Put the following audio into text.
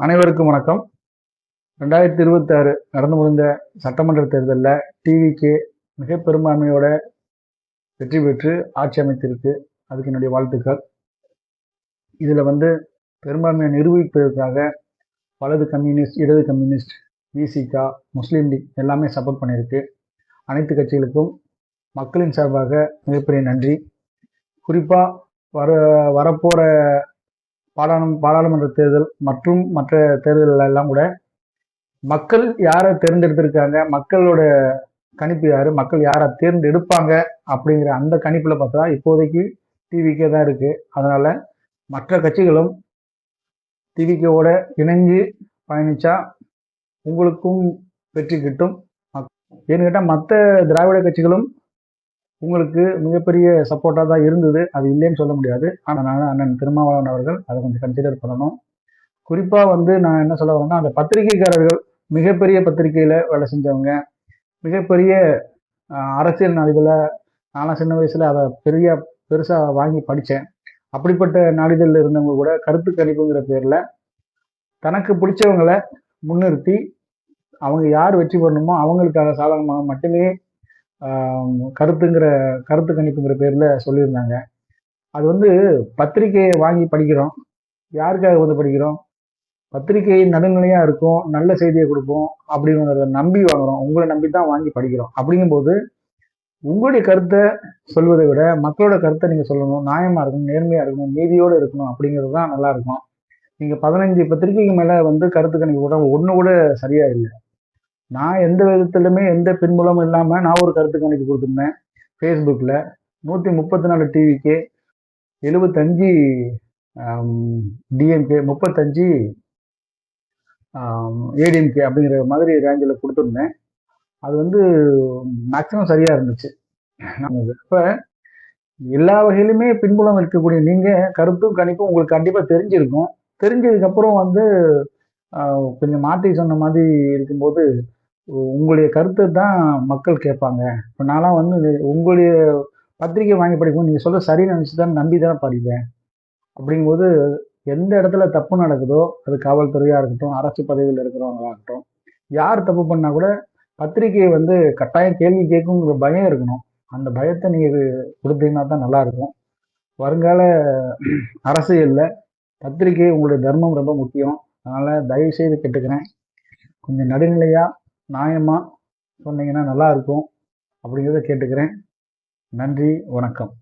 அனைவருக்கும் வணக்கம். 2026 நடந்து முடிந்த சட்டமன்ற தேர்தலில் டிவிக்கு மிக பெரும்பான்மையோட வெற்றி பெற்று ஆட்சி அமைத்திருக்கு. அதுக்கு என்னுடைய வாழ்த்துக்கள். இதில் பெரும்பான்மையை நிரூபிப்பதற்காக வலது கம்யூனிஸ்ட், இடது கம்யூனிஸ்ட், விசிகா, முஸ்லீம் லீக் எல்லாமே சப்போர்ட் பண்ணியிருக்கு. அனைத்து கட்சிகளுக்கும் மக்களின் சார்பாக மிகப்பெரிய நன்றி. குறிப்பாக வரப்போகிற பாராளுமன்ற தேர்தல் மற்றும் மற்ற தேர்தல்கள் எல்லாம் கூட மக்கள் யாரை தேர்ந்தெடுத்திருக்காங்க, மக்களோட கணிப்பு யாரு, மக்கள் யாரை தேர்ந்தெடுப்பாங்க அப்படிங்கிற அந்த கணிப்புல பார்த்தா இப்போதைக்கு டிவிகே தான் இருக்கு. அதனால மற்ற கட்சிகளும் டிவிகேவோட இணைஞ்சு பயணிச்சா உங்களுக்கும் வெற்றி கிட்டும். ஏன்னு கேட்டால் மற்ற திராவிட கட்சிகளும் உங்களுக்கு மிகப்பெரிய சப்போர்ட்டாக தான் இருந்தது, அது இல்லைன்னு சொல்ல முடியாது. ஆனால் அண்ணன் திருமாவளவன் அவர்கள் அதை கொஞ்சம் கன்சிடர் பண்ணணும். குறிப்பாக நான் என்ன சொல்ல வரேன்னா, அந்த பத்திரிகைக்காரர்கள் மிகப்பெரிய பத்திரிகையில் வேலை செஞ்சவங்க, மிகப்பெரிய அரசியல் நாளிதழை நானும் சின்ன வயசில் அதை பெருசாக வாங்கி படித்தேன். அப்படிப்பட்ட நாளிதழில் இருந்தவங்க கூட கருத்து கணிப்புங்கிற பேரில் தனக்கு பிடிச்சவங்களை முன்னிறுத்தி அவங்க யார் வெற்றி பெறணுமோ அவங்களுக்காக சாதகமாக மட்டுமே கருத்து கணிப்புங்கிற பேரில் சொல்லியிருந்தாங்க. அது பத்திரிகையை வாங்கி படிக்கிறோம். யாருக்காக படிக்கிறோம்? பத்திரிகை நடுநிலையாக இருக்கும், நல்ல செய்தியை கொடுப்போம் அப்படிங்கிறத நம்பி வாங்குறோம். உங்களை நம்பி தான் வாங்கி படிக்கிறோம். அப்படிங்கும்போது உங்களுடைய கருத்தை சொல்வதை விட மக்களோட கருத்தை நீங்கள் சொல்லணும், நியாயமாக இருக்கணும், நேர்மையாக இருக்கணும், நீதியோடு இருக்கணும். அப்படிங்கிறது தான் நல்லா இருக்கும். நீங்கள் 15 பத்திரிகைக்கு மேலே கருத்து கணிப்பு கூட ஒன்று கூட சரியா இல்லை. நான் எந்த விதத்திலுமே எந்த பின்புலமும் இல்லாமல் நான் ஒரு கருத்து கணிப்பு கொடுத்துருந்தேன் ஃபேஸ்புக்கில். 134 டிவிக்கு, 75 டிஎம்கே, 35 ஏடிஎம்கே அப்படிங்கிற மாதிரி ரேஞ்சில் கொடுத்துருந்தேன். அது மேக்சிமம் சரியாக இருந்துச்சு. இப்போ எல்லா வகையிலுமே பின்புலம் இருக்கக்கூடிய நீங்கள் கருத்தும் கணிப்பும் உங்களுக்கு கண்டிப்பாக தெரிஞ்சிருக்கும். தெரிஞ்சதுக்கப்புறம் கொஞ்சம் மாற்றி சொன்ன மாதிரி இருக்கும்போது உங்களுடைய கருத்தை தான் மக்கள் கேட்பாங்க. இப்போ நான்லாம் உங்களுடைய பத்திரிகை வாங்கி படிக்கும்போது நீங்கள் சொல்ல சரின்னு நினச்சி தான் நம்பி தானே படிப்பேன். அப்படிங்கும்போது எந்த இடத்துல தப்பு நடக்குதோ, அது காவல்துறையாக இருக்கட்டும், அரசு பதவியில் இருக்கிறவங்களா இருக்கட்டும், யார் தப்பு பண்ணால் கூட பத்திரிகையை கட்டாயம் கேள்வி கேட்குங்கிற பயம் இருக்கணும். அந்த பயத்தை நீங்கள் கொடுத்தீங்கன்னா தான் நல்லாயிருக்கும். வருங்கால அரசியலில் பத்திரிகை உங்களுடைய தர்மம் ரொம்ப முக்கியம். அதனால் தயவுசெய்து கேட்டுக்கிறேன், கொஞ்சம் நடுநிலையாக நியாயமாக சொன்னீங்கன்னா நல்லாயிருக்கும் அப்படிங்கிறத கேட்டுக்கிறேன். நன்றி, வணக்கம்.